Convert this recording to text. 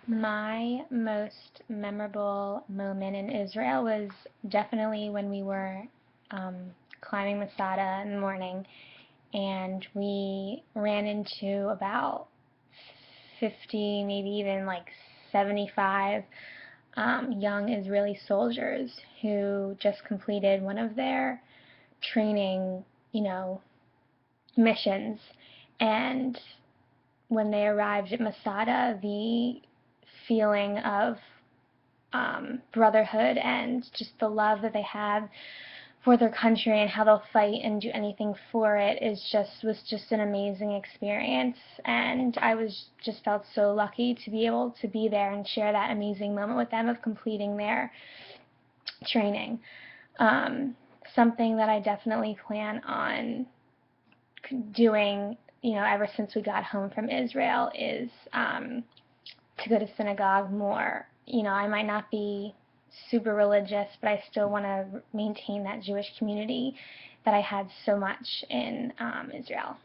My most memorable moment in Israel was definitely when we were climbing Masada in the morning, and we ran into about 50, maybe even like 75 young Israeli soldiers who just completed one of their training, you know, missions. And when they arrived at Masada, the feeling of brotherhood and just the love that they have for their country and how they'll fight and do anything for it was just an amazing experience. And I was just felt so lucky to be able to be there and share that amazing moment with them of completing their training. Um, Something that I definitely plan on doing, ever since we got home from Israel is to go to synagogue more. I might not be super religious, but I still want to maintain that Jewish community that I had so much in Israel.